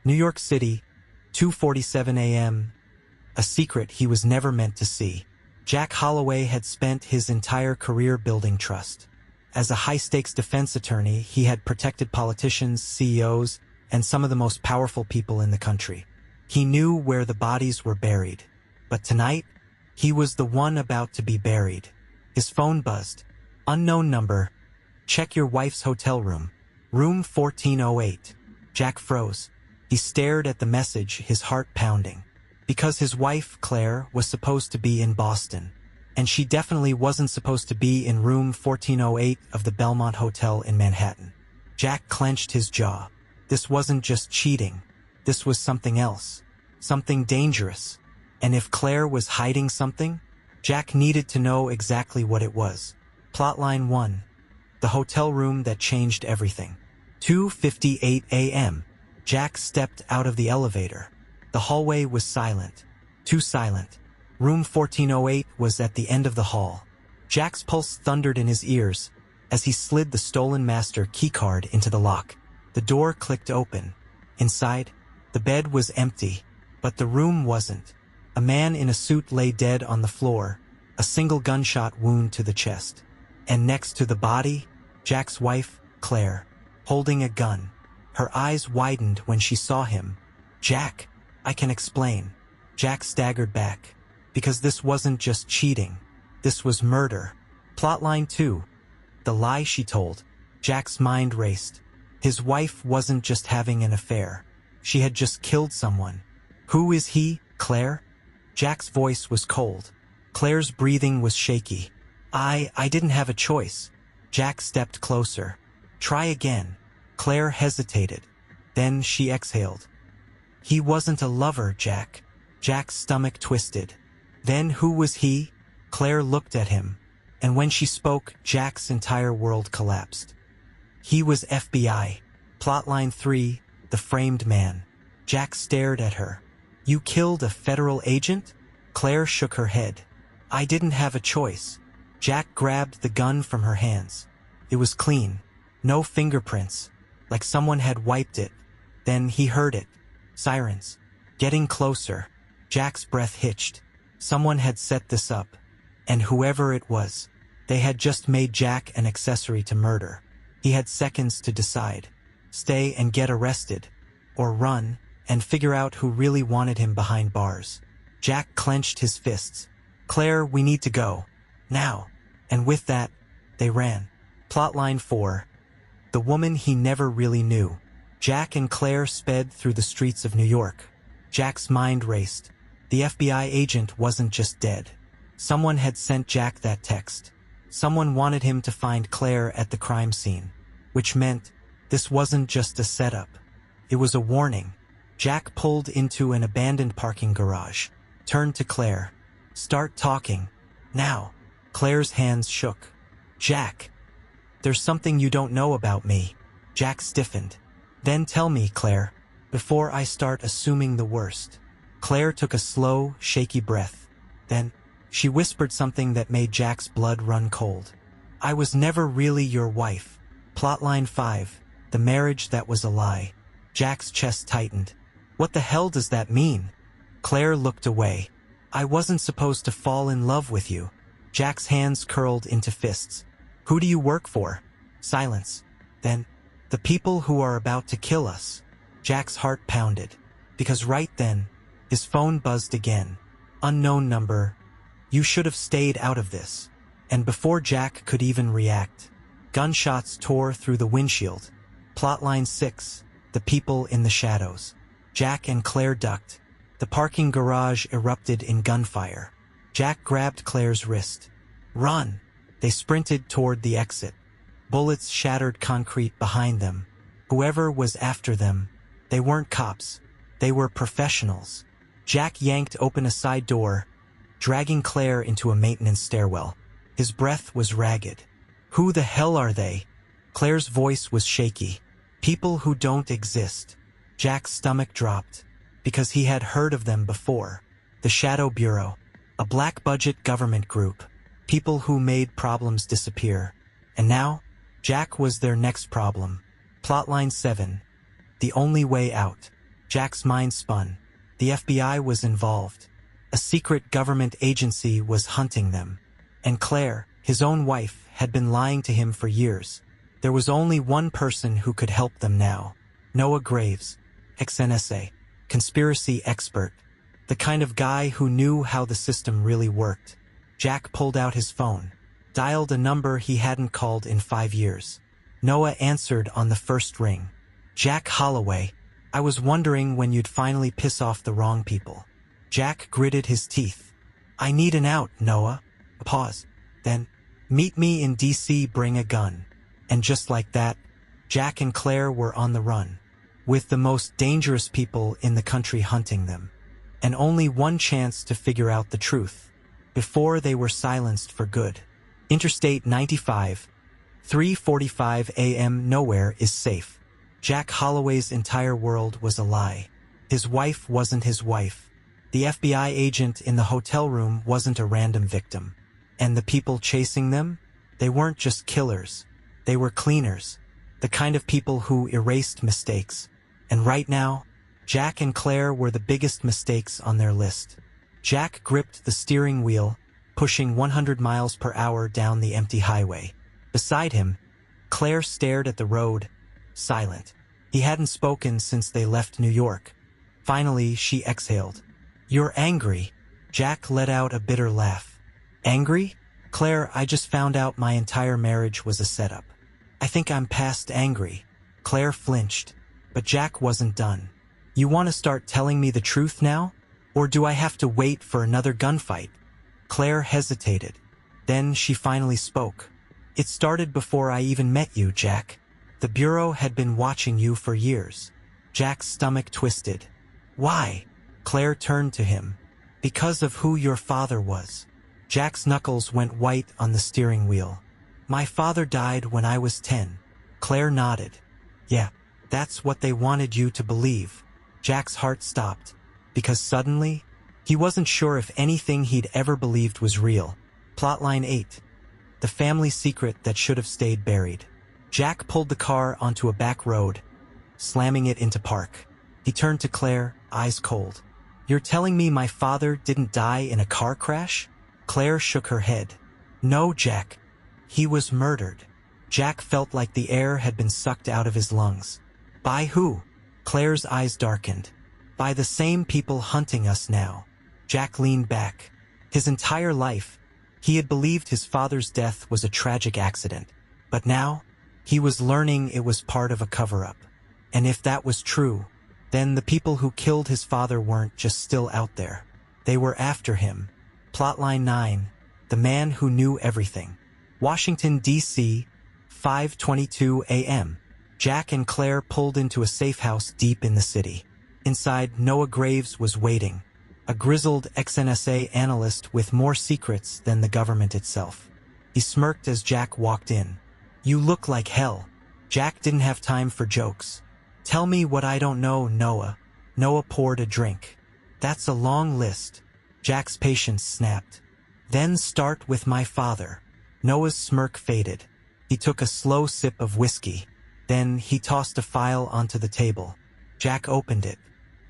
New York City, 2:47 a.m. A secret he was never meant to see. Jack Holloway had spent his entire career building trust. As a high-stakes defense attorney, he had protected politicians, CEOs, and some of the most powerful people in the country. He knew where the bodies were buried. But tonight, he was the one about to be buried. His phone buzzed. Unknown number. Check your wife's hotel room. Room 1408. Jack froze. He stared at the message, his heart pounding. Because his wife, Claire, was supposed to be in Boston. And she definitely wasn't supposed to be in room 1408 of the Belmont Hotel in Manhattan. Jack clenched his jaw. This wasn't just cheating. This was something else. Something dangerous. And if Claire was hiding something, Jack needed to know exactly what it was. Plotline 1. The hotel room that changed everything. 2:58 a.m. Jack stepped out of the elevator. The hallway was silent. Too silent. Room 1408 was at the end of the hall. Jack's pulse thundered in his ears as he slid the stolen master keycard into the lock. The door clicked open. Inside, the bed was empty, but the room wasn't. A man in a suit lay dead on the floor, a single gunshot wound to the chest. And next to the body, Jack's wife, Claire, holding a gun. Her eyes widened when she saw him. Jack, I can explain. Jack staggered back. Because this wasn't just cheating. This was murder. Plotline 2. The lie she told. Jack's mind raced. His wife wasn't just having an affair. She had just killed someone. Who is he, Claire? Jack's voice was cold. Claire's breathing was shaky. I didn't have a choice. Jack stepped closer. Try again. Claire hesitated. Then she exhaled. He wasn't a lover, Jack. Jack's stomach twisted. Then who was he? Claire looked at him, and when she spoke, Jack's entire world collapsed. He was FBI. Plotline 3, the framed man. Jack stared at her. You killed a federal agent? Claire shook her head. I didn't have a choice. Jack grabbed the gun from her hands. It was clean. No fingerprints. Like someone had wiped it. Then he heard it. Sirens. Getting closer. Jack's breath hitched. Someone had set this up, and whoever it was, they had just made Jack an accessory to murder. He had seconds to decide. Stay and get arrested, or run and figure out who really wanted him behind bars. Jack clenched his fists. Claire, we need to go. Now. And with that, they ran. Plotline 4. The woman he never really knew. Jack and Claire sped through the streets of New York. Jack's mind raced. The FBI agent wasn't just dead. Someone had sent Jack that text. Someone wanted him to find Claire at the crime scene, which meant this wasn't just a setup. It was a warning. Jack pulled into an abandoned parking garage, turned to Claire. Start talking. Now. Claire's hands shook. Jack. There's something you don't know about me. Jack stiffened. Then tell me, Claire, before I start assuming the worst. Claire took a slow, shaky breath. Then, she whispered something that made Jack's blood run cold. I was never really your wife. Plotline 5. The marriage that was a lie. Jack's chest tightened. What the hell does that mean? Claire looked away. I wasn't supposed to fall in love with you. Jack's hands curled into fists. Who do you work for? Silence. Then, the people who are about to kill us. Jack's heart pounded. Because right then, his phone buzzed again. Unknown number. You should have stayed out of this. And before Jack could even react, gunshots tore through the windshield. Plotline 6. The people in the shadows. Jack and Claire ducked. The parking garage erupted in gunfire. Jack grabbed Claire's wrist. Run! They sprinted toward the exit. Bullets shattered concrete behind them. Whoever was after them, they weren't cops. They were professionals. Jack yanked open a side door, dragging Claire into a maintenance stairwell. His breath was ragged. Who the hell are they? Claire's voice was shaky. People who don't exist. Jack's stomach dropped, because he had heard of them before. The Shadow Bureau, a black-budget government group. People who made problems disappear. And now, Jack was their next problem. Plotline 7. The only way out. Jack's mind spun. The FBI was involved. A secret government agency was hunting them. And Claire, his own wife, had been lying to him for years. There was only one person who could help them now. Noah Graves, ex-NSA, conspiracy expert. The kind of guy who knew how the system really worked. Jack pulled out his phone, dialed a number he hadn't called in 5 years. Noah answered on the first ring. "Jack Holloway, I was wondering when you'd finally piss off the wrong people." Jack gritted his teeth. "I need an out, Noah." A pause. Then, "Meet me in DC, bring a gun." And just like that, Jack and Claire were on the run, with the most dangerous people in the country hunting them. And only one chance to figure out the truth, before they were silenced for good. Interstate 95, 3:45 a.m. Nowhere is safe. Jack Holloway's entire world was a lie. His wife wasn't his wife. The FBI agent in the hotel room wasn't a random victim. And the people chasing them? They weren't just killers. They were cleaners. The kind of people who erased mistakes. And right now, Jack and Claire were the biggest mistakes on their list. Jack gripped the steering wheel, pushing 100 miles per hour down the empty highway. Beside him, Claire stared at the road, silent. He hadn't spoken since they left New York. Finally, she exhaled. "You're angry." Jack let out a bitter laugh. "Angry? Claire, I just found out my entire marriage was a setup. I think I'm past angry." Claire flinched, but Jack wasn't done. "You want to start telling me the truth now? Or do I have to wait for another gunfight?" Claire hesitated. Then she finally spoke. "It started before I even met you, Jack. The Bureau had been watching you for years." Jack's stomach twisted. "Why?" Claire turned to him. "Because of who your father was." Jack's knuckles went white on the steering wheel. "My father died when I was 10. Claire nodded. "Yeah, that's what they wanted you to believe." Jack's heart stopped, because suddenly, he wasn't sure if anything he'd ever believed was real. Plotline 8. The family secret that should have stayed buried. Jack pulled the car onto a back road, slamming it into park. He turned to Claire, eyes cold. "You're telling me my father didn't die in a car crash?" Claire shook her head. "No, Jack. He was murdered." Jack felt like the air had been sucked out of his lungs. "By who?" Claire's eyes darkened. "By the same people hunting us now." Jack leaned back. His entire life, he had believed his father's death was a tragic accident. But now, he was learning it was part of a cover-up. And if that was true, then the people who killed his father weren't just still out there. They were after him. Plotline 9. The man who knew everything. Washington, D.C., 5:22 a.m. Jack and Claire pulled into a safe house deep in the city. Inside, Noah Graves was waiting, a grizzled ex-NSA analyst with more secrets than the government itself. He smirked as Jack walked in. "You look like hell." Jack didn't have time for jokes. "Tell me what I don't know, Noah." Noah poured a drink. "That's a long list." Jack's patience snapped. "Then start with my father." Noah's smirk faded. He took a slow sip of whiskey. Then he tossed a file onto the table. Jack opened it.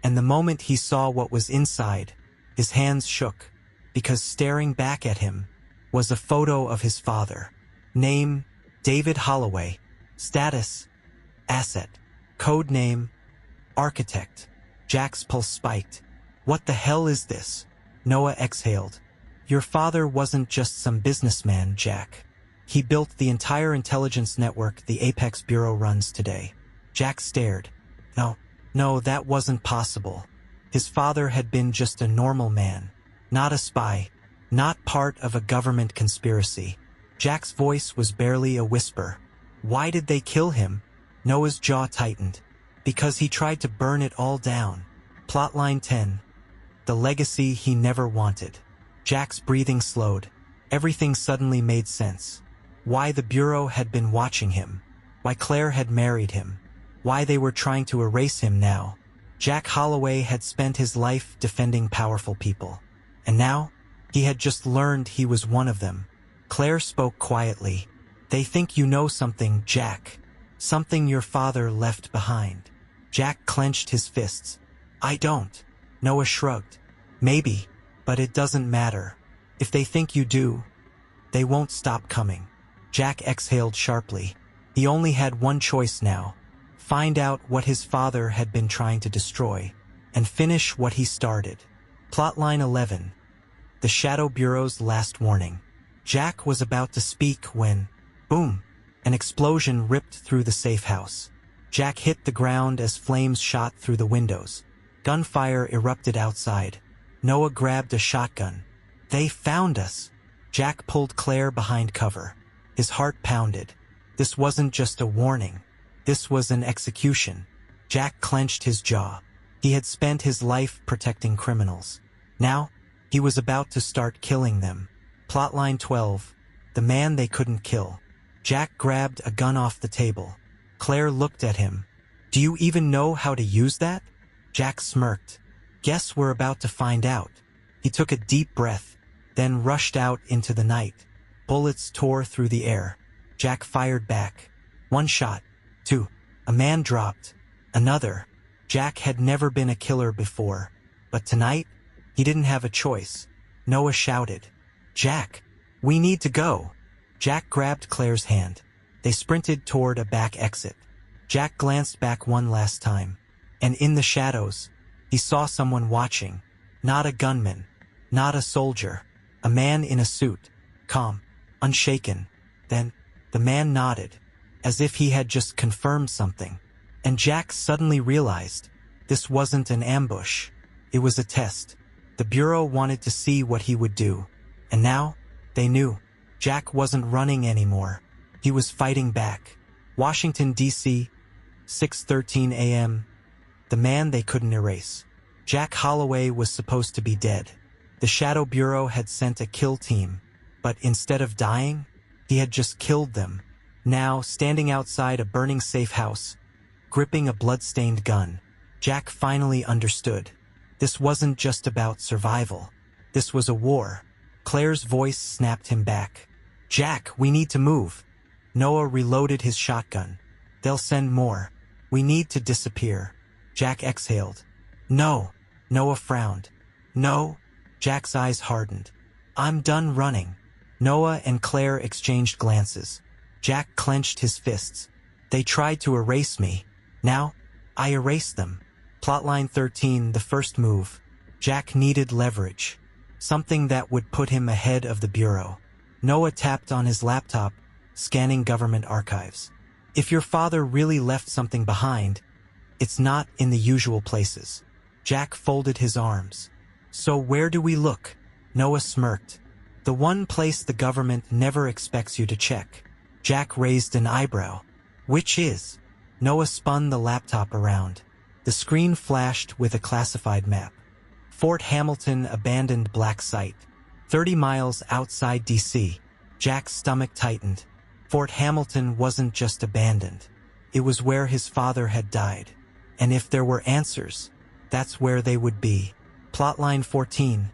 And the moment he saw what was inside, his hands shook, because staring back at him was a photo of his father. Name, David Holloway. Status, asset. Code name, architect. Jack's pulse spiked. "What the hell is this?" Noah exhaled. "Your father wasn't just some businessman, Jack. He built the entire intelligence network the Apex Bureau runs today." Jack stared. No, that wasn't possible. His father had been just a normal man, not a spy, not part of a government conspiracy. Jack's voice was barely a whisper. "Why did they kill him?" Noah's jaw tightened. "Because he tried to burn it all down." Plotline 10. The legacy he never wanted. Jack's breathing slowed. Everything suddenly made sense. Why the Bureau had been watching him. Why Claire had married him. Why they were trying to erase him now. Jack Holloway had spent his life defending powerful people. And now, he had just learned he was one of them. Claire spoke quietly. "They think you know something, Jack. Something your father left behind." Jack clenched his fists. I don't. Noah shrugged. Maybe, but it doesn't matter. If they think you do, they won't stop coming. Jack exhaled sharply. He only had one choice now. Find out what his father had been trying to destroy, and finish what he started. Plotline 11. The Shadow Bureau's last warning. Jack was about to speak when, boom, an explosion ripped through the safe house. Jack hit the ground as flames shot through the windows. Gunfire erupted outside. Noah grabbed a shotgun. They found us. Jack pulled Claire behind cover. His heart pounded. This wasn't just a warning. This was an execution. Jack clenched his jaw. He had spent his life protecting criminals. Now, he was about to start killing them. Plotline 12. The man they couldn't kill. Jack grabbed a gun off the table. Claire looked at him. Do you even know how to use that? Jack smirked. Guess we're about to find out. He took a deep breath, then rushed out into the night. Bullets tore through the air. Jack fired back. One shot. Two. A man dropped. Another. Jack had never been a killer before, but tonight, he didn't have a choice. Noah shouted, Jack, we need to go. Jack grabbed Claire's hand. They sprinted toward a back exit. Jack glanced back one last time, and in the shadows, he saw someone watching. Not a gunman, not a soldier, a man in a suit, calm, unshaken. Then, the man nodded, as if he had just confirmed something. And Jack suddenly realized, this wasn't an ambush. It was a test. The Bureau wanted to see what he would do. And now, they knew. Jack wasn't running anymore. He was fighting back. Washington, D.C., 6:13 a.m. The man they couldn't erase. Jack Holloway was supposed to be dead. The Shadow Bureau had sent a kill team, but instead of dying, he had just killed them. Now, standing outside a burning safe house, gripping a blood-stained gun, Jack finally understood. This wasn't just about survival. This was a war. Claire's voice snapped him back. Jack, we need to move. Noah reloaded his shotgun. They'll send more. We need to disappear. Jack exhaled. No. Noah frowned. No. Jack's eyes hardened. I'm done running. Noah and Claire exchanged glances. Jack clenched his fists. They tried to erase me. Now, I erased them. Plotline 13, the first move. Jack needed leverage. Something that would put him ahead of the Bureau. Noah tapped on his laptop, scanning government archives. If your father really left something behind, it's not in the usual places. Jack folded his arms. So where do we look? Noah smirked. The one place the government never expects you to check. Jack raised an eyebrow. Which is? Noah spun the laptop around. The screen flashed with a classified map. Fort Hamilton abandoned black site. 30 miles outside D.C. Jack's stomach tightened. Fort Hamilton wasn't just abandoned. It was where his father had died. And if there were answers, that's where they would be. Plotline 14.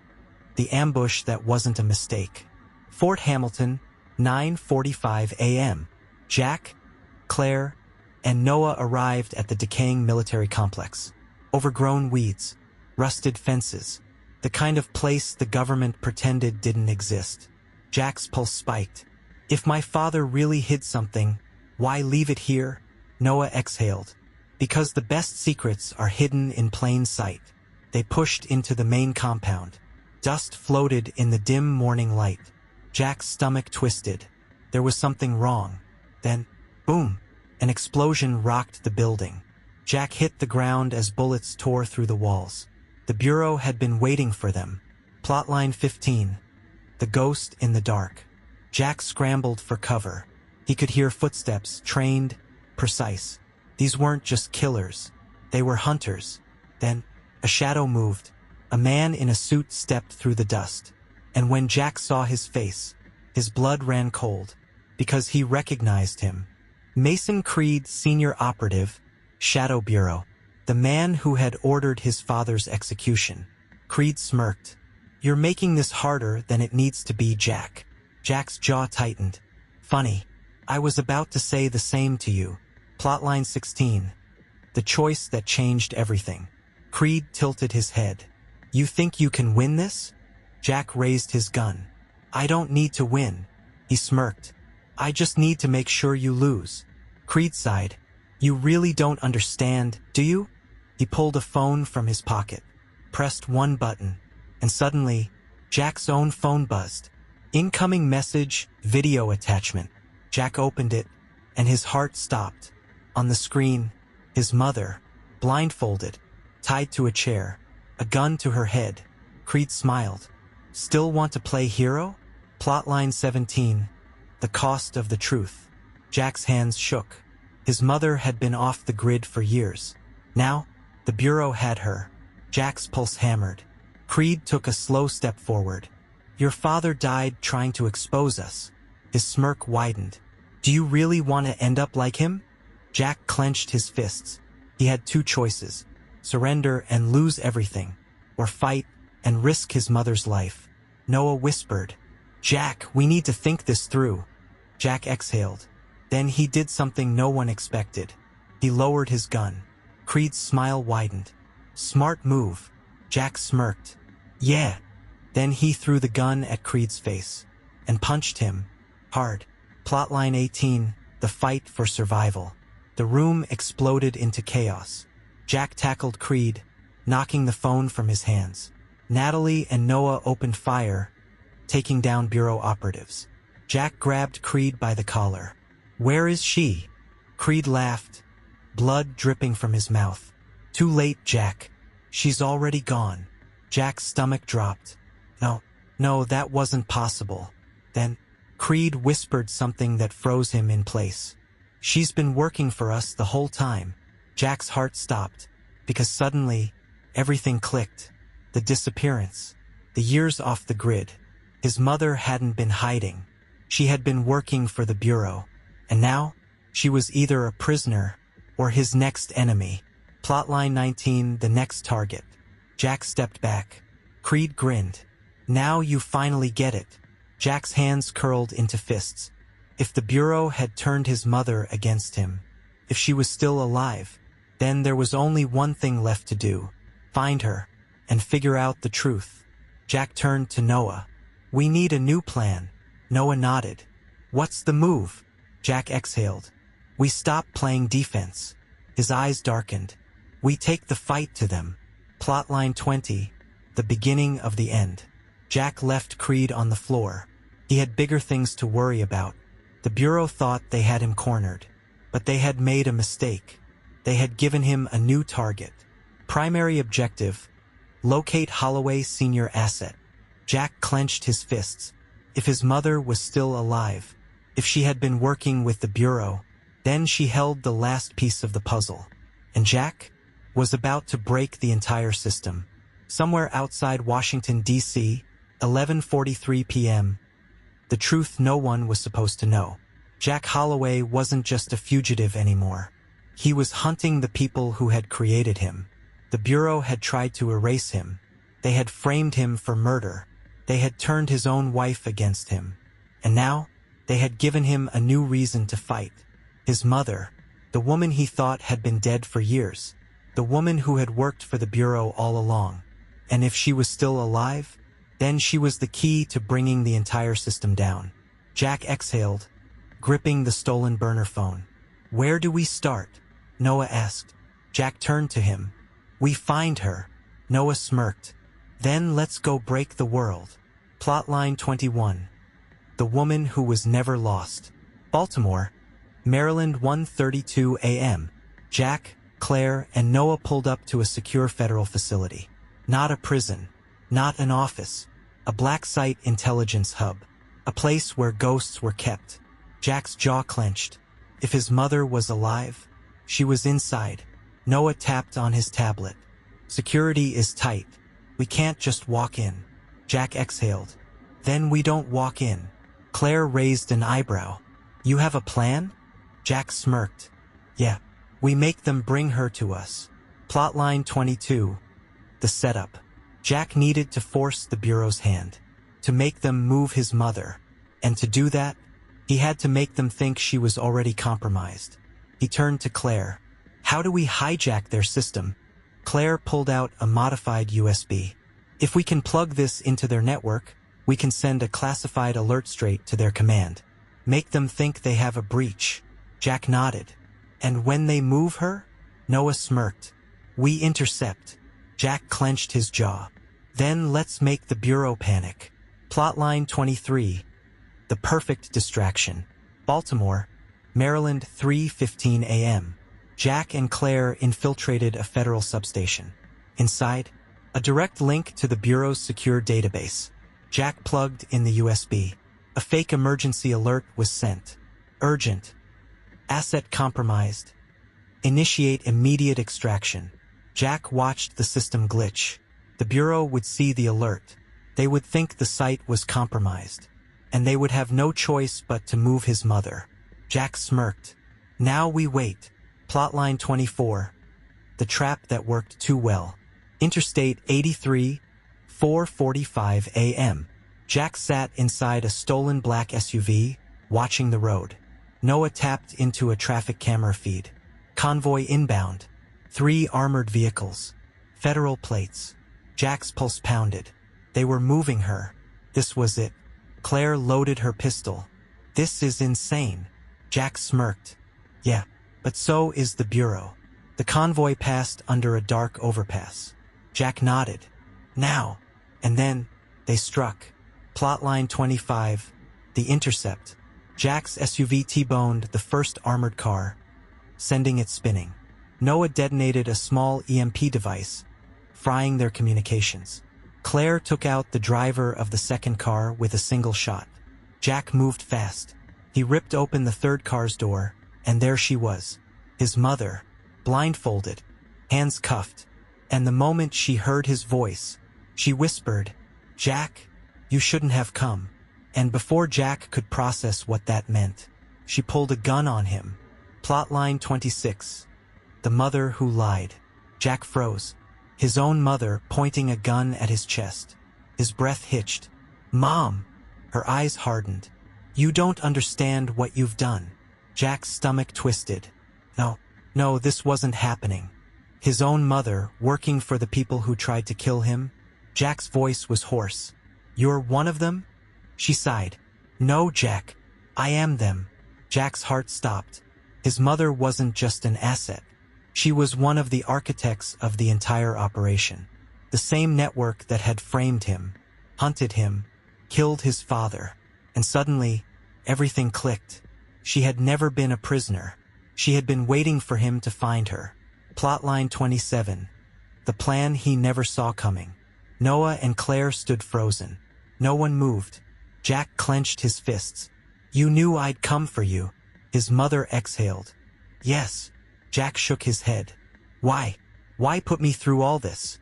The ambush that wasn't a mistake. Fort Hamilton, 9:45 a.m. Jack, Claire, and Noah arrived at the decaying military complex. Overgrown weeds, rusted fences, the kind of place the government pretended didn't exist. Jack's pulse spiked. If my father really hid something, why leave it here? Noah exhaled. Because the best secrets are hidden in plain sight. They pushed into the main compound. Dust floated in the dim morning light. Jack's stomach twisted. There was something wrong. Then, boom, an explosion rocked the building. Jack hit the ground as bullets tore through the walls. The Bureau had been waiting for them. Plotline 15. The ghost in the dark. Jack scrambled for cover. He could hear footsteps, trained, precise. These weren't just killers. They were hunters. Then, a shadow moved. A man in a suit stepped through the dust. And when Jack saw his face, his blood ran cold, because he recognized him. Mason Creed, senior operative, Shadow Bureau, the man who had ordered his father's execution. Creed smirked. You're making this harder than it needs to be, Jack. Jack's jaw tightened. Funny. I was about to say the same to you. Plotline 16. The choice that changed everything. Creed tilted his head. You think you can win this? Jack raised his gun. I don't need to win, he smirked. I just need to make sure you lose. Creed sighed. You really don't understand, do you? He pulled a phone from his pocket, pressed one button, and suddenly, Jack's own phone buzzed. Incoming message, video attachment. Jack opened it, and his heart stopped. On the screen, his mother, blindfolded, tied to a chair, a gun to her head. Creed smiled. Still want to play hero? Plotline 17. The cost of the truth. Jack's hands shook. His mother had been off the grid for years. Now, the Bureau had her. Jack's pulse hammered. Creed took a slow step forward. Your father died trying to expose us. His smirk widened. Do you really want to end up like him? Jack clenched his fists. He had two choices: surrender and lose everything, or fight and risk his mother's life. Noah whispered, Jack, we need to think this through. Jack exhaled. Then he did something no one expected. He lowered his gun. Creed's smile widened. Smart move. Jack smirked. Yeah. Then he threw the gun at Creed's face and punched him hard. Plotline 18. The fight for survival. The room exploded into chaos. Jack tackled Creed, knocking the phone from his hands. Natalie and Noah opened fire, taking down Bureau operatives. Jack grabbed Creed by the collar. Where is she? Creed laughed, blood dripping from his mouth. Too late, Jack. She's already gone. Jack's stomach dropped. No, that wasn't possible. Then, Creed whispered something that froze him in place. She's been working for us the whole time. Jack's heart stopped, because suddenly, everything clicked. The disappearance, the years off the grid. His mother hadn't been hiding. She had been working for the Bureau, and now, she was either a prisoner or his next enemy. Plotline 19, the next target. Jack stepped back. Creed grinned. Now you finally get it. Jack's hands curled into fists. If the Bureau had turned his mother against him, if she was still alive, then there was only one thing left to do. Find her, and figure out the truth. Jack turned to Noah. We need a new plan. Noah nodded. What's the move? Jack exhaled. We stop playing defense. His eyes darkened. We take the fight to them. Plotline 20. The beginning of the end. Jack left Creed on the floor. He had bigger things to worry about. The Bureau thought they had him cornered, but they had made a mistake. They had given him a new target. Primary objective: locate Holloway senior asset. Jack clenched his fists. If his mother was still alive, if she had been working with the Bureau, then she held the last piece of the puzzle. And Jack was about to break the entire system. Somewhere outside Washington, D.C., 11:43 p.m., the truth no one was supposed to know. Jack Holloway wasn't just a fugitive anymore. He was hunting the people who had created him. The Bureau had tried to erase him. They had framed him for murder. They had turned his own wife against him. And now, they had given him a new reason to fight. His mother, the woman he thought had been dead for years, the woman who had worked for the Bureau all along. And if she was still alive, then she was the key to bringing the entire system down. Jack exhaled, gripping the stolen burner phone. Where do we start? Noah asked. Jack turned to him. We find her. Noah smirked. Then let's go break the world. Plotline 21. The woman who was never lost. Baltimore, Maryland, 1:32 a.m. Jack, Claire, and Noah pulled up to a secure federal facility. Not a prison. Not an office. A black site intelligence hub. A place where ghosts were kept. Jack's jaw clenched. If his mother was alive, she was inside. Noah tapped on his tablet. Security is tight. We can't just walk in. Jack exhaled. Then we don't walk in. Claire raised an eyebrow. You have a plan? Jack smirked. Yeah. We make them bring her to us. Plotline 22. The setup. Jack needed to force the Bureau's hand, to make them move his mother, and to do that, he had to make them think she was already compromised. He turned to Claire. How do we hijack their system? Claire pulled out a modified USB. If we can plug this into their network, we can send a classified alert straight to their command. Make them think they have a breach. Jack nodded. And when they move her? Noah smirked. We intercept. Jack clenched his jaw. Then let's make the Bureau panic. Plotline 23. The perfect distraction. Baltimore, Maryland, 3:15 a.m. Jack and Claire infiltrated a federal substation. Inside, a direct link to the Bureau's secure database. Jack plugged in the USB. A fake emergency alert was sent. Urgent. Asset compromised. Initiate immediate extraction. Jack watched the system glitch. The Bureau would see the alert. They would think the site was compromised. And they would have no choice but to move his mother. Jack smirked. Now we wait. Plotline 24. The trap that worked too well. Interstate 83, 4:45 a.m. Jack sat inside a stolen black SUV, watching the road. Noah tapped into a traffic camera feed. Convoy inbound. 3 armored vehicles. Federal plates. Jack's pulse pounded. They were moving her. This was it. Claire loaded her pistol. This is insane. Jack smirked. Yeah, but so is the Bureau. The convoy passed under a dark overpass. Jack nodded. Now. And then, they struck. Plotline 25. The intercept. Jack's SUV T-boned the first armored car, sending it spinning. Noah detonated a small EMP device, frying their communications. Claire took out the driver of the second car with a single shot. Jack moved fast. He ripped open the third car's door, and there she was. His mother, blindfolded, hands cuffed. And the moment she heard his voice, she whispered, "Jack, you shouldn't have come." And before Jack could process what that meant, she pulled a gun on him. Plotline 26. The mother who lied. Jack froze. His own mother pointing a gun at his chest. His breath hitched. "Mom!" Her eyes hardened. "You don't understand what you've done." Jack's stomach twisted. No, this wasn't happening. His own mother, working for the people who tried to kill him. Jack's voice was hoarse. "You're one of them?" She sighed. "No, Jack. I am them." Jack's heart stopped. His mother wasn't just an asset. She was one of the architects of the entire operation. The same network that had framed him, hunted him, killed his father. And suddenly, everything clicked. She had never been a prisoner. She had been waiting for him to find her. Plotline 27. The plan he never saw coming. Noah and Claire stood frozen. No one moved. Jack clenched his fists. "You knew I'd come for you." His mother exhaled. "Yes." Jack shook his head. Why? Why put me through all this?"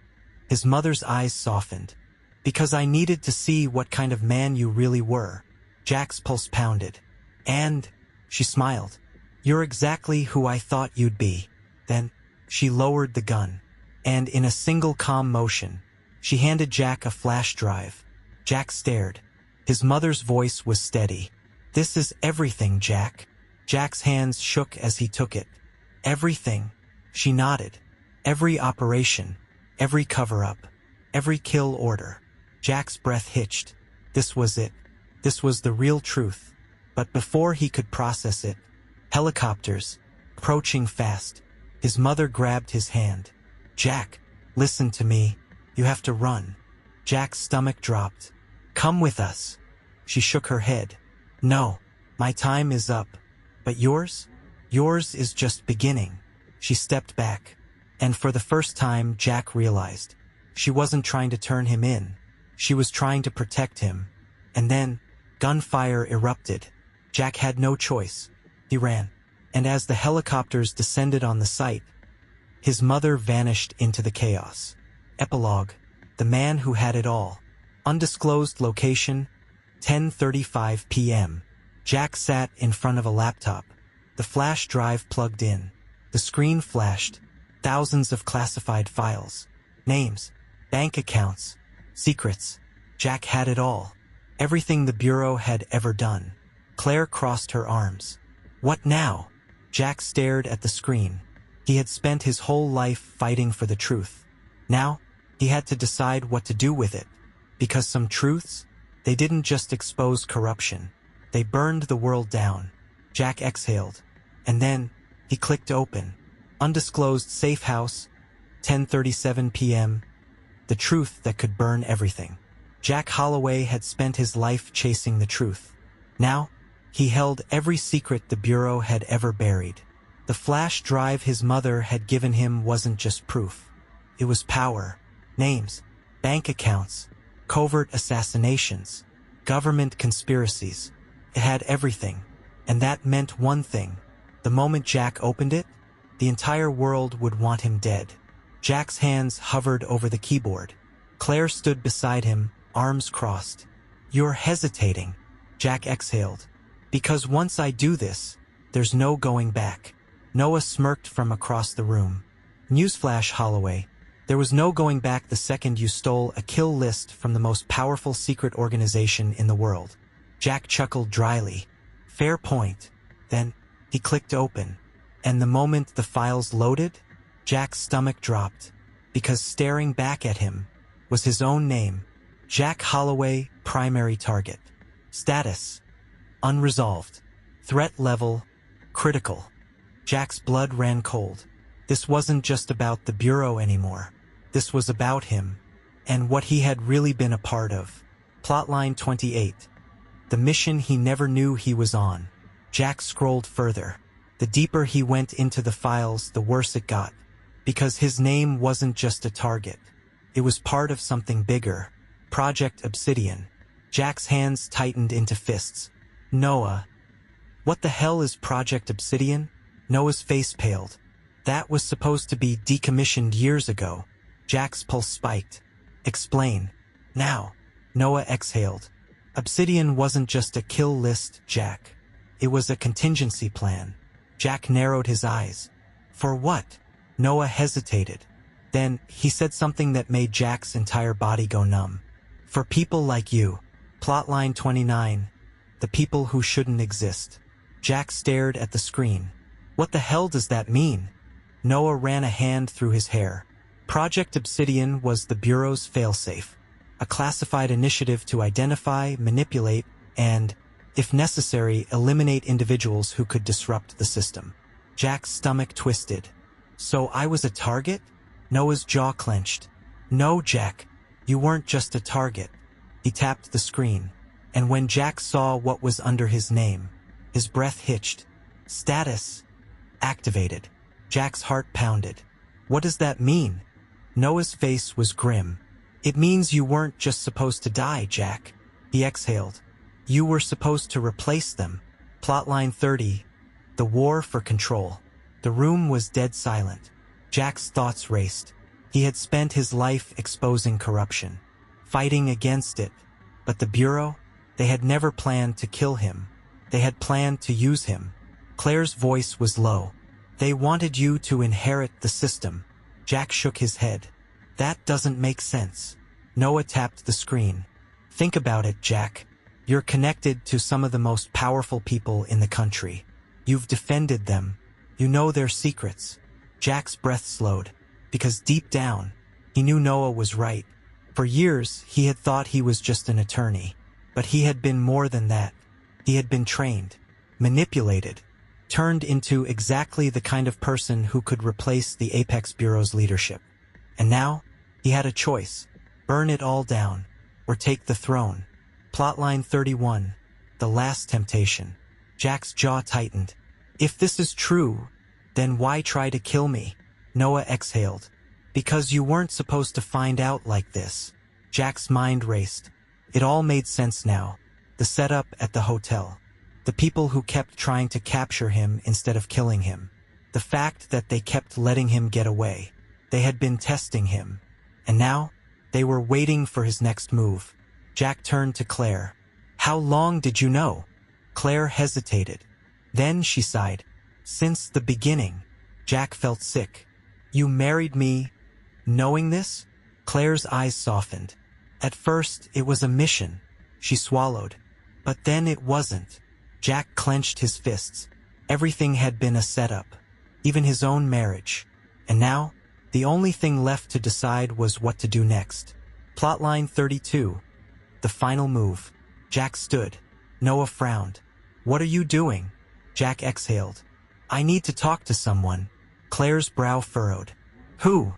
His mother's eyes softened. "Because I needed to see what kind of man you really were." Jack's pulse pounded. "And," she smiled, "you're exactly who I thought you'd be." Then, she lowered the gun. And in a single calm motion, she handed Jack a flash drive. Jack stared. His mother's voice was steady. "This is everything, Jack." Jack's hands shook as he took it. "Everything," she nodded. "Every operation, every cover-up, every kill order." Jack's breath hitched. This was it. This was the real truth. But before he could process it, helicopters, approaching fast. His mother grabbed his hand. "Jack, listen to me. You have to run." Jack's stomach dropped. "Come with us." She shook her head. "No, my time is up. But yours? Yours is just beginning." She stepped back. And for the first time, Jack realized. She wasn't trying to turn him in. She was trying to protect him. And then, gunfire erupted. Jack had no choice. He ran. And as the helicopters descended on the site, his mother vanished into the chaos. Epilogue. The man who had it all. Undisclosed location, 10:35 p.m. Jack sat in front of a laptop. The flash drive plugged in. The screen flashed. Thousands of classified files. Names. Bank accounts. Secrets. Jack had it all. Everything the Bureau had ever done. Claire crossed her arms. "What now?" Jack stared at the screen. He had spent his whole life fighting for the truth. Now, he had to decide what to do with it. Because some truths, they didn't just expose corruption. They burned the world down. Jack exhaled. And then, he clicked open. Undisclosed safe house, 10:37 p.m. The truth that could burn everything. Jack Holloway had spent his life chasing the truth. Now, he held every secret the Bureau had ever buried. The flash drive his mother had given him wasn't just proof. It was power. Names, bank accounts, covert assassinations, government conspiracies. It had everything. And that meant one thing. The moment Jack opened it, the entire world would want him dead. Jack's hands hovered over the keyboard. Claire stood beside him, arms crossed. "You're hesitating," Jack exhaled. "Because once I do this, there's no going back." Noah smirked from across the room. "Newsflash, Holloway. There was no going back the second you stole a kill list from the most powerful secret organization in the world." Jack chuckled dryly. "Fair point." Then, he clicked open. And the moment the files loaded, Jack's stomach dropped, because staring back at him was his own name. Jack Holloway, primary target. Status: unresolved. Threat level: critical. Jack's blood ran cold. This wasn't just about the Bureau anymore. This was about him, and what he had really been a part of. Plotline 28. The mission he never knew he was on. Jack scrolled further. The deeper he went into the files, the worse it got. Because his name wasn't just a target. It was part of something bigger. Project Obsidian. Jack's hands tightened into fists. "Noah. What the hell is Project Obsidian?" Noah's face paled. "That was supposed to be decommissioned years ago." Jack's pulse spiked. "Explain. Now." Noah exhaled. "Obsidian wasn't just a kill list, Jack. It was a contingency plan." Jack narrowed his eyes. "For what?" Noah hesitated. Then, he said something that made Jack's entire body go numb. "For people like you." Plotline 29. The people who shouldn't exist. Jack stared at the screen. "What the hell does that mean?" Noah ran a hand through his hair. Project Obsidian was the Bureau's failsafe. A classified initiative to identify, manipulate, and, if necessary, eliminate individuals who could disrupt the system. Jack's stomach twisted. "So I was a target?" Noah's jaw clenched. "No, Jack. You weren't just a target." He tapped the screen. And when Jack saw what was under his name, his breath hitched. Status: activated. Jack's heart pounded. "What does that mean?" Noah's face was grim. "It means you weren't just supposed to die, Jack." He exhaled. "You were supposed to replace them." Plotline 30. The war for control. The room was dead silent. Jack's thoughts raced. He had spent his life exposing corruption, fighting against it. But the Bureau? They had never planned to kill him. They had planned to use him. Claire's voice was low. "They wanted you to inherit the system." Jack shook his head. "That doesn't make sense." Noah tapped the screen. "Think about it, Jack. You're connected to some of the most powerful people in the country. You've defended them. You know their secrets." Jack's breath slowed, because deep down, he knew Noah was right. For years, he had thought he was just an attorney. But he had been more than that. He had been trained, manipulated, turned into exactly the kind of person who could replace the Apex Bureau's leadership. And now, he had a choice: burn it all down, or take the throne. Plotline 31. The last temptation. Jack's jaw tightened. "If this is true, then why try to kill me?" Noah exhaled. "Because you weren't supposed to find out like this." Jack's mind raced. It all made sense now. The setup at the hotel. The people who kept trying to capture him instead of killing him. The fact that they kept letting him get away. They had been testing him. And now, they were waiting for his next move. Jack turned to Claire. "How long did you know?" Claire hesitated. Then she sighed. "Since the beginning." Jack felt sick. "You married me knowing this?" Claire's eyes softened. "At first, it was a mission." She swallowed. "But then it wasn't." Jack clenched his fists. Everything had been a setup. even his own marriage. And now, the only thing left to decide was what to do next. Plotline 32. The final move. Jack stood. Noah frowned. "What are you doing?" Jack exhaled. "I need to talk to someone." Claire's brow furrowed. "Who?"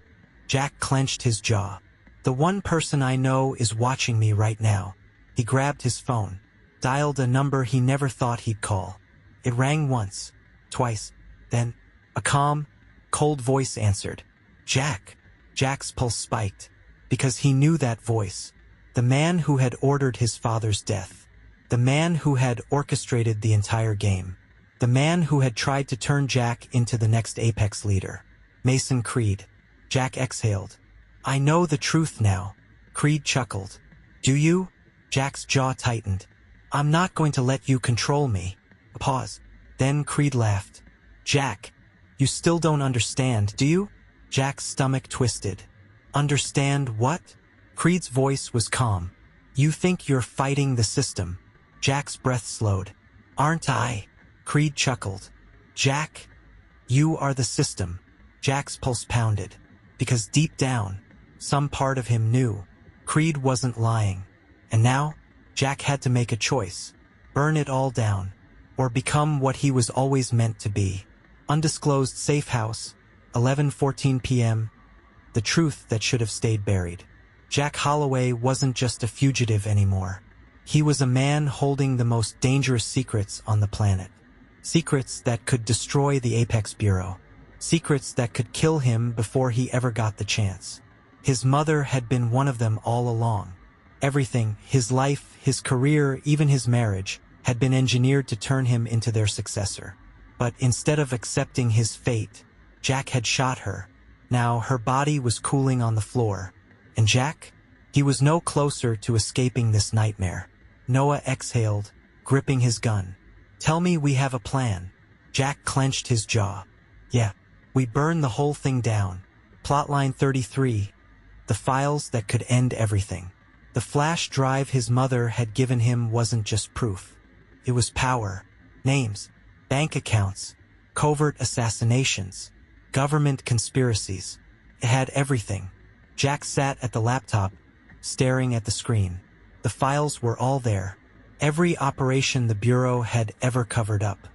Jack clenched his jaw. "The one person I know is watching me right now." He grabbed his phone, dialed a number he never thought he'd call. It rang once, twice, then a calm, cold voice answered. "Jack." Jack's pulse spiked, because he knew that voice. The man who had ordered his father's death. The man who had orchestrated the entire game. The man who had tried to turn Jack into the next Apex leader. Mason Creed. Jack exhaled. "I know the truth now." Creed chuckled. "Do you?" Jack's jaw tightened. "I'm not going to let you control me." A pause. Then Creed laughed. "Jack, you still don't understand, do you?" Jack's stomach twisted. "Understand what?" Creed's voice was calm. "You think you're fighting the system." Jack's breath slowed. "Aren't I?" Creed chuckled. "Jack, you are the system." Jack's pulse pounded, because deep down, some part of him knew Creed wasn't lying. And now, Jack had to make a choice. Burn it all down, or become what he was always meant to be. Undisclosed safe house, 11:14 p.m. The truth that should have stayed buried. Jack Holloway wasn't just a fugitive anymore. He was a man holding the most dangerous secrets on the planet. Secrets that could destroy the Apex Bureau. Secrets that could kill him before he ever got the chance. His mother had been one of them all along. Everything, his life, his career, even his marriage, had been engineered to turn him into their successor. But instead of accepting his fate, Jack had shot her. Now her body was cooling on the floor. And Jack? He was no closer to escaping this nightmare. Noah exhaled, gripping his gun. "Tell me we have a plan." Jack clenched his jaw. "Yeah, we burn the whole thing down." Plotline 33. The files that could end everything. The flash drive his mother had given him wasn't just proof. It was power. Names, bank accounts, covert assassinations, government conspiracies. It had everything. Jack sat at the laptop, staring at the screen. The files were all there. Every operation the Bureau had ever covered up.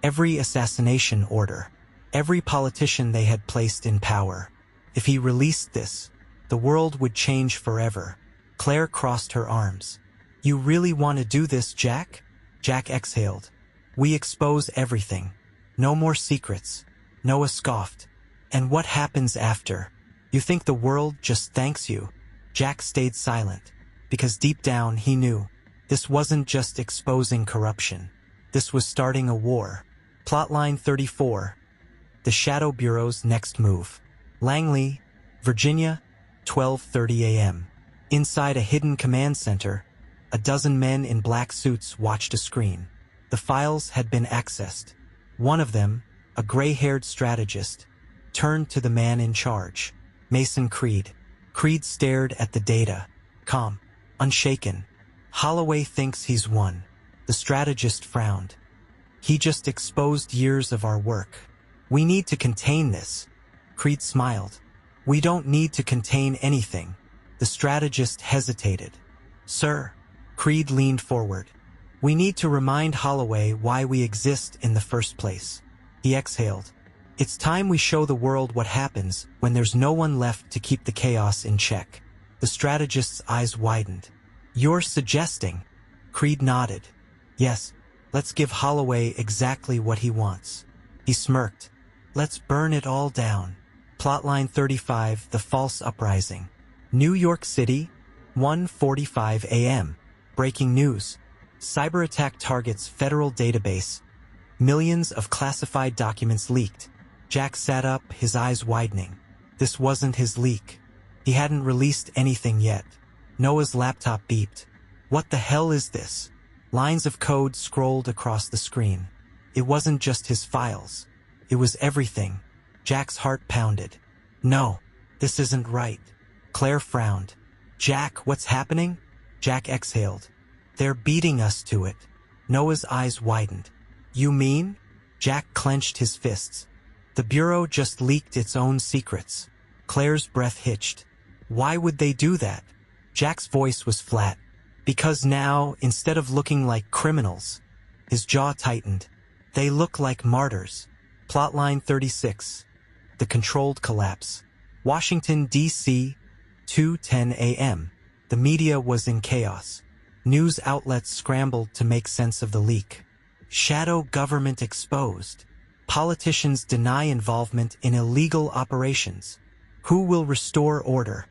Every assassination order. Every politician they had placed in power. If he released this, the world would change forever. Claire crossed her arms. "You really want to do this, Jack?" Jack exhaled. "We expose everything. No more secrets." Noah scoffed. "And what happens after? You think the world just thanks you?" Jack stayed silent, because deep down he knew this wasn't just exposing corruption. This was starting a war. Plotline 34. The Shadow Bureau's next move. Langley, Virginia, 12:30 a.m. Inside a hidden command center, a dozen men in black suits watched a screen. The files had been accessed. One of them, a gray-haired strategist, turned to the man in charge, Mason Creed. Creed stared at the data, calm, unshaken. "Holloway thinks he's won." The strategist frowned. "He just exposed years of our work. We need to contain this." Creed smiled. "We don't need to contain anything." The strategist hesitated. "Sir," Creed leaned forward, "we need to remind Holloway why we exist in the first place." He exhaled. "It's time we show the world what happens when there's no one left to keep the chaos in check." The strategist's eyes widened. "You're suggesting?" Creed nodded. "Yes, let's give Holloway exactly what he wants." He smirked. "Let's burn it all down." Plotline 35. The False Uprising. New York City, 1:45 a.m. Breaking news. Cyber attack targets federal database. Millions of classified documents leaked. Jack sat up, his eyes widening. This wasn't his leak. He hadn't released anything yet. Noah's laptop beeped. "What the hell is this?" Lines of code scrolled across the screen. It wasn't just his files. It was everything. Jack's heart pounded. "No, this isn't right." Claire frowned. "Jack, what's happening?" Jack exhaled. "They're beating us to it." Noah's eyes widened. "You mean?" Jack clenched his fists. The Bureau just leaked its own secrets. Claire's breath hitched. Why would they do that? Jack's voice was flat. Because now, instead of looking like criminals, his jaw tightened. They look like martyrs. Plotline 36. The controlled collapse. Washington, D.C., 2:10 a.m. The media was in chaos. News outlets scrambled to make sense of the leak. Shadow government exposed. Politicians deny involvement in illegal operations. Who will restore order?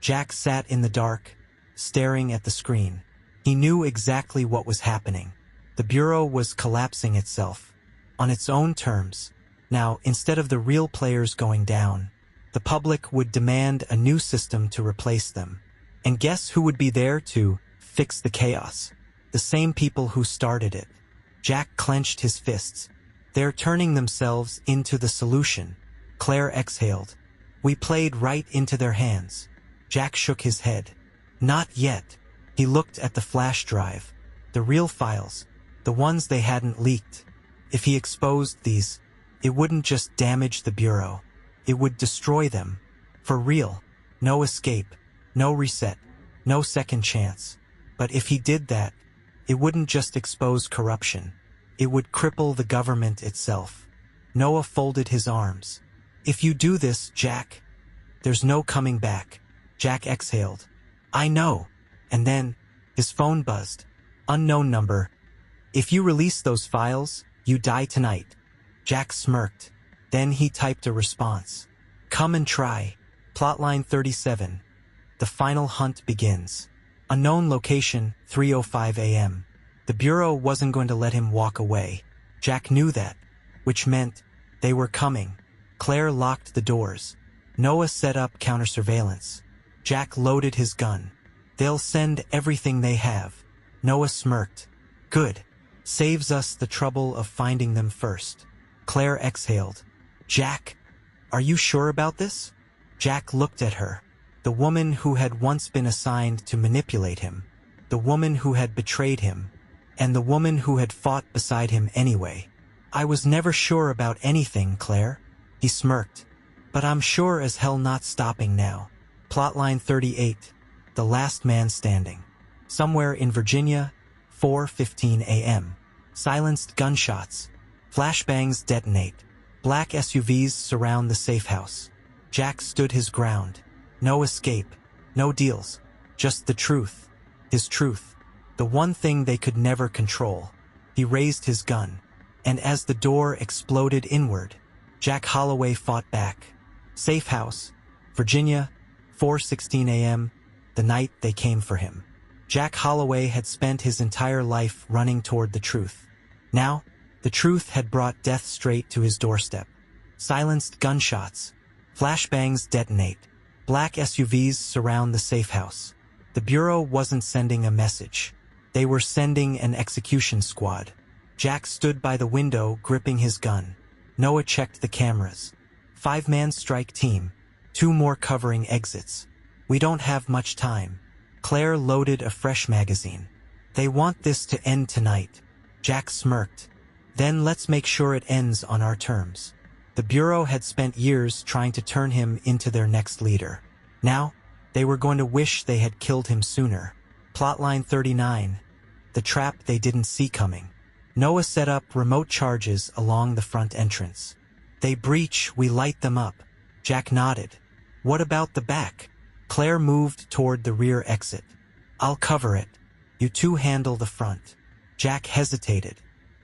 Jack sat in the dark, staring at the screen. He knew exactly what was happening. The Bureau was collapsing itself, on its own terms. Now, instead of the real players going down, the public would demand a new system to replace them. And guess who would be there to fix the chaos? The same people who started it. Jack clenched his fists. They're turning themselves into the solution. Claire exhaled. We played right into their hands. Jack shook his head. Not yet. He looked at the flash drive. The real files. The ones they hadn't leaked. If he exposed these, it wouldn't just damage the Bureau. It would destroy them. For real. No escape. No reset. No second chance. But if he did that, it wouldn't just expose corruption. It would cripple the government itself. Noah folded his arms. If you do this, Jack, there's no coming back. Jack exhaled. I know. And then, his phone buzzed. Unknown number. If you release those files, you die tonight. Jack smirked. Then he typed a response. Come and try. Plotline 37. The final hunt begins. Unknown location, 3:05 a.m. The Bureau wasn't going to let him walk away. Jack knew that, which meant they were coming. Claire locked the doors. Noah set up counter-surveillance. Jack loaded his gun. They'll send everything they have. Noah smirked. Good. Saves us the trouble of finding them first. Claire exhaled. Jack, are you sure about this? Jack looked at her. The woman who had once been assigned to manipulate him. The woman who had betrayed him. And the woman who had fought beside him anyway. I was never sure about anything, Claire. He smirked. But I'm sure as hell not stopping now. Plotline 38. The last man standing. Somewhere in Virginia, 4:15 a.m. Silenced gunshots. Flashbangs detonate. Black SUVs surround the safe house. Jack stood his ground. No escape. No deals. Just the truth. His truth. The one thing they could never control. He raised his gun. And as the door exploded inward, Jack Holloway fought back. Safe house. Virginia, 4:16 a.m. The night they came for him. Jack Holloway had spent his entire life running toward the truth. Now, the truth had brought death straight to his doorstep. Silenced gunshots. Flashbangs detonate. Black SUVs surround the safe house. The Bureau wasn't sending a message. They were sending an execution squad. Jack stood by the window, gripping his gun. Noah checked the cameras. 5-man strike team. 2 more covering exits. We don't have much time. Claire loaded a fresh magazine. They want this to end tonight. Jack smirked. Then let's make sure it ends on our terms. The Bureau had spent years trying to turn him into their next leader. Now, they were going to wish they had killed him sooner. Plotline 39. The trap they didn't see coming. Noah set up remote charges along the front entrance. They breach, we light them up. Jack nodded. What about the back? Claire moved toward the rear exit. I'll cover it. You two handle the front. Jack hesitated.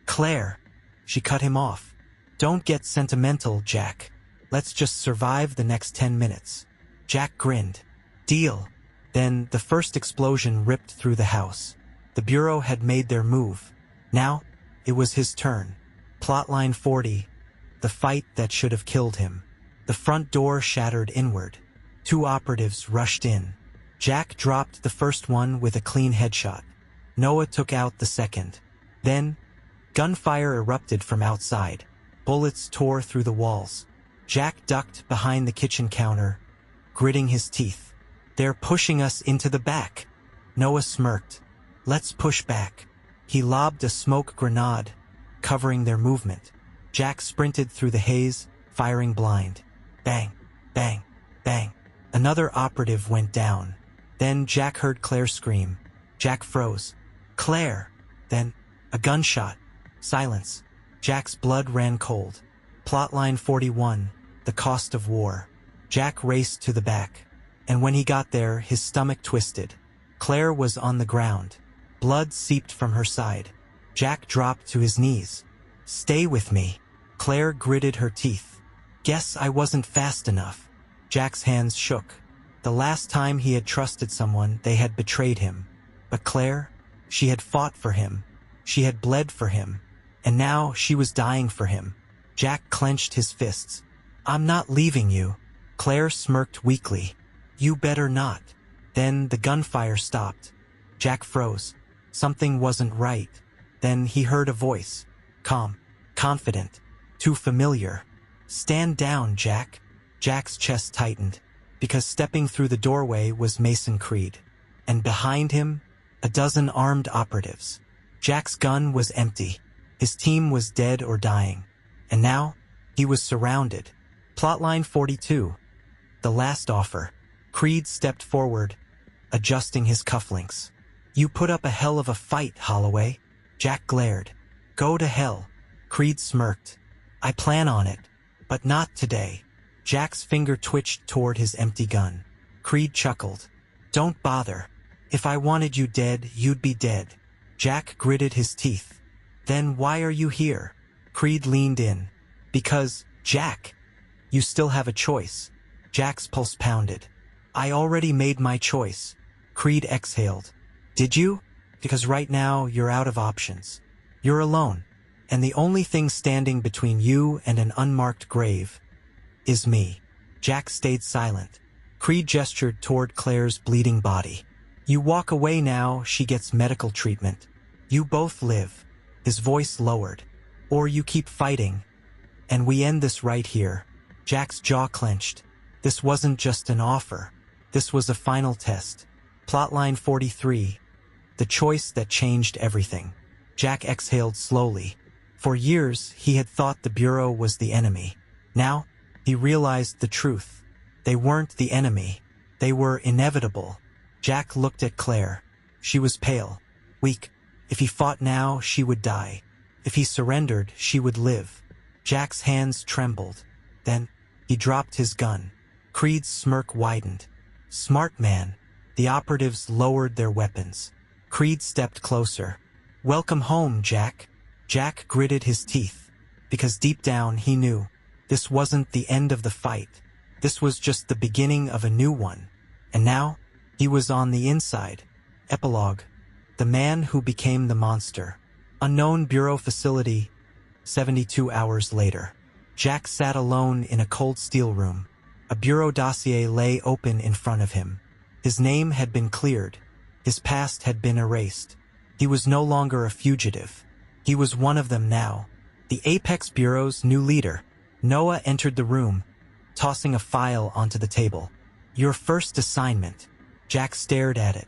Claire. She cut him off. Don't get sentimental, Jack. Let's just survive the next 10 minutes. Jack grinned. Deal. Then the first explosion ripped through the house. The Bureau had made their move. Now, it was his turn. Plotline 40. The fight that should have killed him. The front door shattered inward. 2 operatives rushed in. Jack dropped the first one with a clean headshot. Noah took out the second. Then, gunfire erupted from outside. Bullets tore through the walls. Jack ducked behind the kitchen counter, gritting his teeth. They're pushing us into the back. Noah smirked. Let's push back. He lobbed a smoke grenade, covering their movement. Jack sprinted through the haze, firing blind. Bang, bang, bang. Another operative went down. Then Jack heard Claire scream. Jack froze. Claire! Then, a gunshot. Silence. Jack's blood ran cold. Plotline 41, the cost of war. Jack raced to the back. And when he got there, his stomach twisted. Claire was on the ground. Blood seeped from her side. Jack dropped to his knees. Stay with me. Claire gritted her teeth. Guess I wasn't fast enough. Jack's hands shook. The last time he had trusted someone, they had betrayed him. But Claire? She had fought for him. She had bled for him. And now she was dying for him. Jack clenched his fists. I'm not leaving you. Claire smirked weakly. You better not. Then the gunfire stopped. Jack froze. Something wasn't right. Then he heard a voice. Calm. Confident. Too familiar. Stand down, Jack. Jack's chest tightened, because stepping through the doorway was Mason Creed. And behind him, a dozen armed operatives. Jack's gun was empty. His team was dead or dying. And now, he was surrounded. Plotline 42. The last offer. Creed stepped forward, adjusting his cufflinks. You put up a hell of a fight, Holloway. Jack glared. Go to hell. Creed smirked. I plan on it. But not today. Jack's finger twitched toward his empty gun. Creed chuckled. Don't bother. If I wanted you dead, you'd be dead. Jack gritted his teeth. Then why are you here? Creed leaned in. Because, Jack, you still have a choice. Jack's pulse pounded. I already made my choice. Creed exhaled. Did you? Because right now, you're out of options. You're alone. And the only thing standing between you and an unmarked grave is me. Jack stayed silent. Creed gestured toward Claire's bleeding body. You walk away now, she gets medical treatment. You both live. His voice lowered. Or you keep fighting. And we end this right here. Jack's jaw clenched. This wasn't just an offer. This was a final test. Plotline 43. The choice that changed everything. Jack exhaled slowly. For years, he had thought the Bureau was the enemy. Now, he realized the truth. They weren't the enemy. They were inevitable. Jack looked at Claire. She was pale, weak. If he fought now, she would die. If he surrendered, she would live. Jack's hands trembled. Then, he dropped his gun. Creed's smirk widened. Smart man. The operatives lowered their weapons. Creed stepped closer. Welcome home, Jack. Jack gritted his teeth. Because deep down, he knew. This wasn't the end of the fight. This was just the beginning of a new one. And now, he was on the inside. Epilogue. The man who became the monster. Unknown Bureau facility. 72 hours later. Jack sat alone in a cold steel room. A Bureau dossier lay open in front of him. His name had been cleared. His past had been erased. He was no longer a fugitive. He was one of them now. The Apex Bureau's new leader. Noah entered the room, tossing a file onto the table. Your first assignment. Jack stared at it.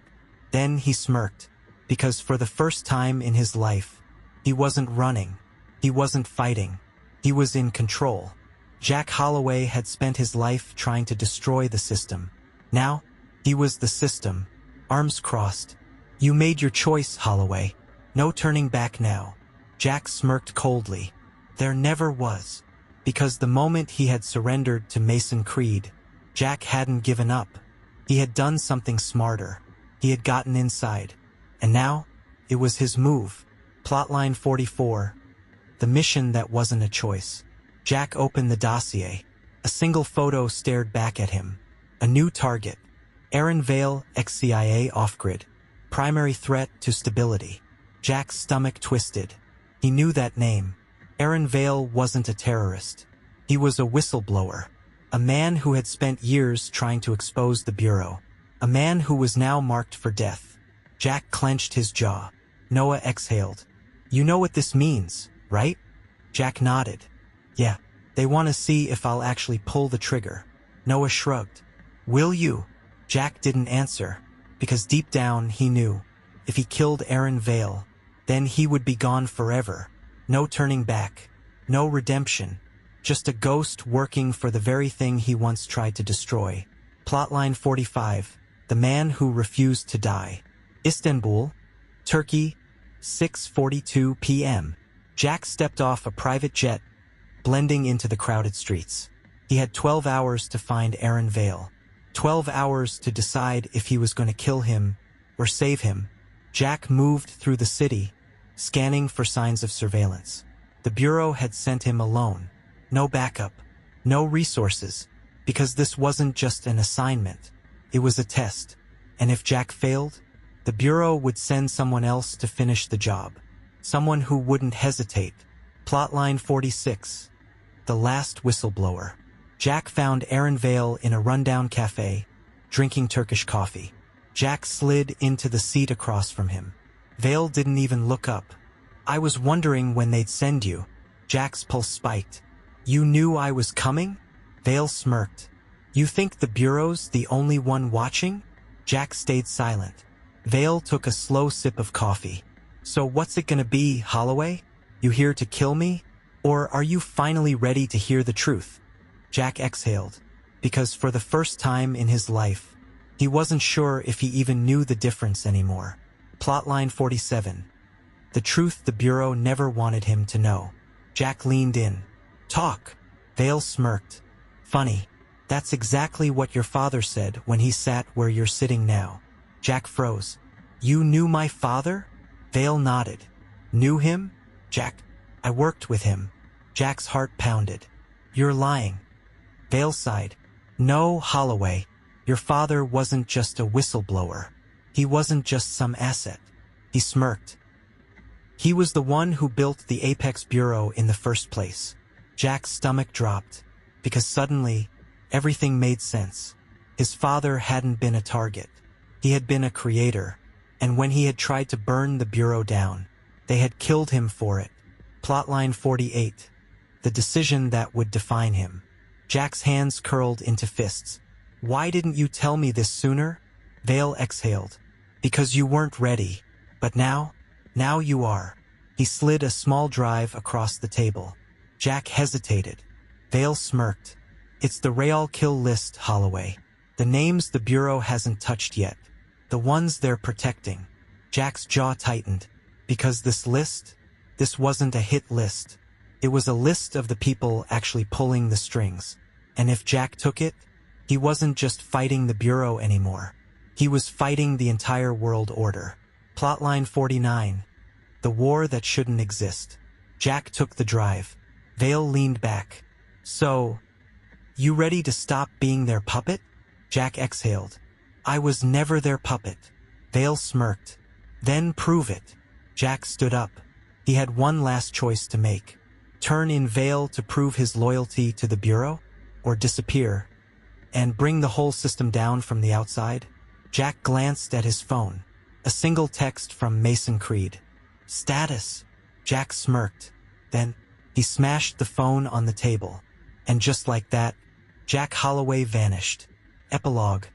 Then he smirked, because for the first time in his life, he wasn't running. He wasn't fighting. He was in control. Jack Holloway had spent his life trying to destroy the system. Now, he was the system. Arms crossed. You made your choice, Holloway. No turning back now. Jack smirked coldly. There never was. Because the moment he had surrendered to Mason Creed, Jack hadn't given up. He had done something smarter. He had gotten inside. And now, it was his move. Plotline 44. The mission that wasn't a choice. Jack opened the dossier. A single photo stared back at him. A new target. Aaron Vale, ex-CIA off-grid. Primary threat to stability. Jack's stomach twisted. He knew that name. Aaron Vale wasn't a terrorist. He was a whistleblower. A man who had spent years trying to expose the Bureau. A man who was now marked for death. Jack clenched his jaw. Noah exhaled. You know what this means, right? Jack nodded. Yeah, they want to see if I'll actually pull the trigger. Noah shrugged. Will you? Jack didn't answer, because deep down he knew. If he killed Aaron Vale, then he would be gone forever. No turning back. No redemption. Just a ghost working for the very thing he once tried to destroy. Plotline 45. The man who refused to die. Istanbul, Turkey, 6:42 p.m. Jack stepped off a private jet, blending into the crowded streets. He had 12 hours to find Aaron Vale. 12 hours to decide if he was going to kill him or save him. Jack moved through the city, scanning for signs of surveillance. The Bureau had sent him alone. No backup, no resources, because this wasn't just an assignment. It was a test, and if Jack failed, the Bureau would send someone else to finish the job. Someone who wouldn't hesitate. Plotline 46. The last whistleblower. Jack found Aaron Vale in a rundown cafe, drinking Turkish coffee. Jack slid into the seat across from him. Vale didn't even look up. "I was wondering when they'd send you." Jack's pulse spiked. "You knew I was coming?" Vale smirked. "You think the Bureau's the only one watching?" Jack stayed silent. Vale took a slow sip of coffee. "So what's it gonna be, Holloway? You here to kill me? Or are you finally ready to hear the truth?" Jack exhaled, because for the first time in his life, he wasn't sure if he even knew the difference anymore. Plotline 47. The truth the Bureau never wanted him to know. Jack leaned in. "Talk." Vale smirked. "Funny. That's exactly what your father said when he sat where you're sitting now." Jack froze. "You knew my father?" Vale nodded. "Knew him?" "Jack, I worked with him." Jack's heart pounded. "You're lying." Vale sighed. "No, Holloway. Your father wasn't just a whistleblower. He wasn't just some asset." He smirked. "He was the one who built the Apex Bureau in the first place." Jack's stomach dropped, because suddenly, everything made sense. His father hadn't been a target. He had been a creator, and when he had tried to burn the Bureau down, they had killed him for it. Plotline 48. The decision that would define him. Jack's hands curled into fists. "Why didn't you tell me this sooner?" Vale exhaled. "Because you weren't ready. But now you are." He slid a small drive across the table. Jack hesitated. Vale smirked. "It's the Real kill list, Holloway. The names the Bureau hasn't touched yet. The ones they're protecting." Jack's jaw tightened. Because this wasn't a hit list. It was a list of the people actually pulling the strings. And if Jack took it, he wasn't just fighting the Bureau anymore. He was fighting the entire world order. Plotline 49. The war that shouldn't exist. Jack took the drive. Vale leaned back. "So, you ready to stop being their puppet?" Jack exhaled. "I was never their puppet." Vale smirked. "Then prove it." Jack stood up. He had one last choice to make. Turn in Vale to prove his loyalty to the Bureau, or disappear, and bring the whole system down from the outside. Jack glanced at his phone. A single text from Mason Creed. "Status." Jack smirked. Then, he smashed the phone on the table. And just like that, Jack Holloway vanished. Epilogue.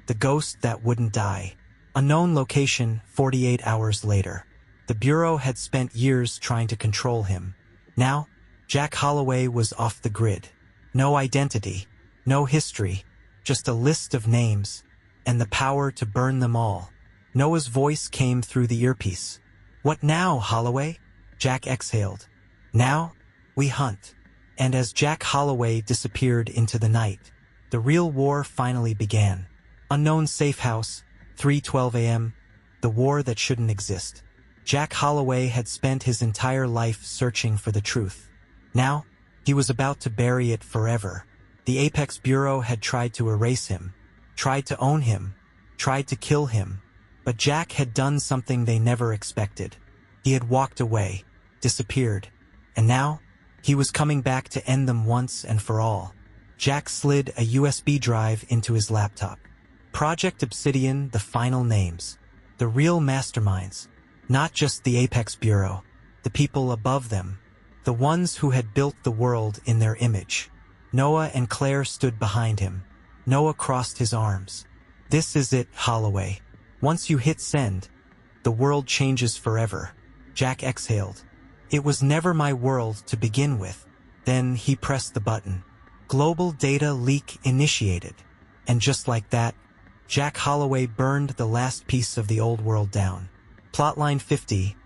The ghost that wouldn't die. Unknown location 48 hours later. The Bureau had spent years trying to control him. Now, Jack Holloway was off the grid. No identity, no history, just a list of names, and the power to burn them all. Noah's voice came through the earpiece. "What now, Holloway?" Jack exhaled. "Now, we hunt." And as Jack Holloway disappeared into the night, the real war finally began. Unknown safe house, 3:12 a.m., the war that shouldn't exist. Jack Holloway had spent his entire life searching for the truth. Now, he was about to bury it forever. The Apex Bureau had tried to erase him, tried to own him, tried to kill him, but Jack had done something they never expected. He had walked away, disappeared, and now, he was coming back to end them once and for all. Jack slid a USB drive into his laptop. Project Obsidian, the final names. The real masterminds. Not just the Apex Bureau. The people above them. The ones who had built the world in their image. Noah and Claire stood behind him. Noah crossed his arms. "This is it, Holloway. Once you hit send, the world changes forever." Jack exhaled. "It was never my world to begin with." Then he pressed the button. Global data leak initiated. And just like that, Jack Holloway burned the last piece of the old world down. Plotline 50.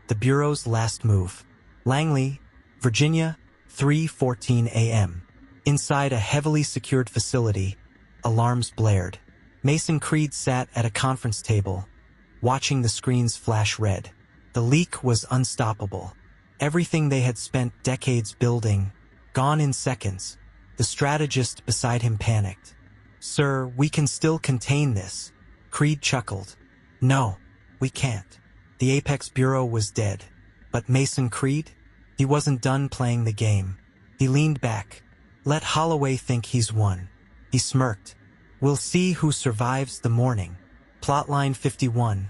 The Bureau's last move. Langley, Virginia, 3:14 a.m. Inside a heavily secured facility, alarms blared. Mason Creed sat at a conference table, watching the screens flash red. The leak was unstoppable. Everything they had spent decades building, gone in seconds. The strategist beside him panicked. "Sir, we can still contain this." Creed chuckled. "No, we can't." The Apex Bureau was dead. But Mason Creed? He wasn't done playing the game. He leaned back. "Let Holloway think he's won." He smirked. "We'll see who survives the morning." Plotline 51.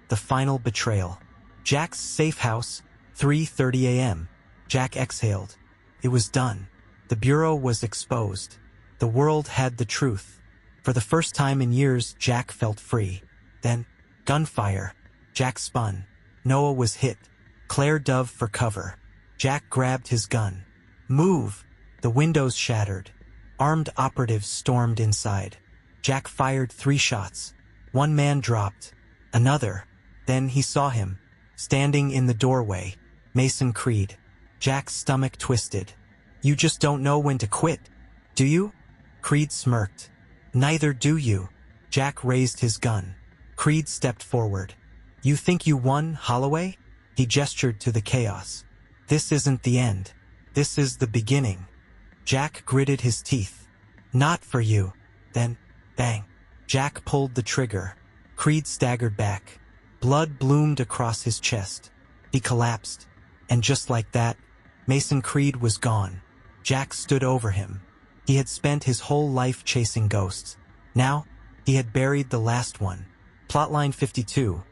The final betrayal. Jack's safe house, 3:30 a.m. Jack exhaled. It was done. The Bureau was exposed. The world had the truth. For the first time in years, Jack felt free. Then, gunfire. Jack spun. Noah was hit. Claire dove for cover. Jack grabbed his gun. "Move!" The windows shattered. Armed operatives stormed inside. Jack fired 3 shots. One man dropped. Another. Then he saw him, standing in the doorway. Mason Creed. Jack's stomach twisted. "You just don't know when to quit, do you?" Creed smirked. "Neither do you." Jack raised his gun. Creed stepped forward. "You think you won, Holloway?" He gestured to the chaos. "This isn't the end. This is the beginning." Jack gritted his teeth. "Not for you." Then, bang. Jack pulled the trigger. Creed staggered back. Blood bloomed across his chest. He collapsed. And just like that, Mason Creed was gone. Jack stood over him. He had spent his whole life chasing ghosts. Now, he had buried the last one. Plotline 52.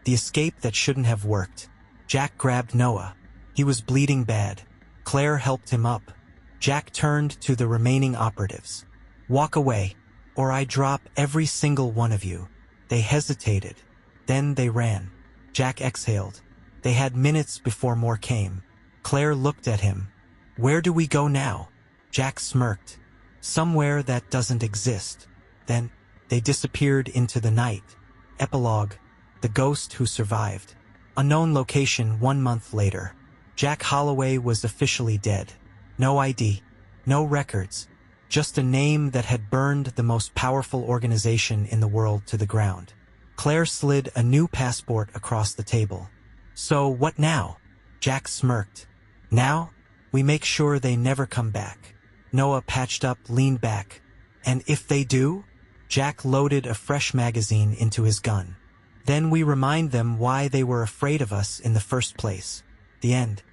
The escape that shouldn't have worked. Jack grabbed Noah. He was bleeding bad. Claire helped him up. Jack turned to the remaining operatives. "Walk away, or I drop every single one of you." They hesitated. Then they ran. Jack exhaled. They had minutes before more came. Claire looked at him. "Where do we go now?" Jack smirked. "Somewhere that doesn't exist." Then they disappeared into the night. Epilogue. The ghost who survived. Unknown location 1 month later. Jack Holloway was officially dead. No ID. No records. Just a name that had burned the most powerful organization in the world to the ground. Claire slid a new passport across the table. "So what now?" Jack smirked. "Now, we make sure they never come back." Noah patched up, leaned back. "And if they do?" Jack loaded a fresh magazine into his gun. "Then we remind them why they were afraid of us in the first place." The end.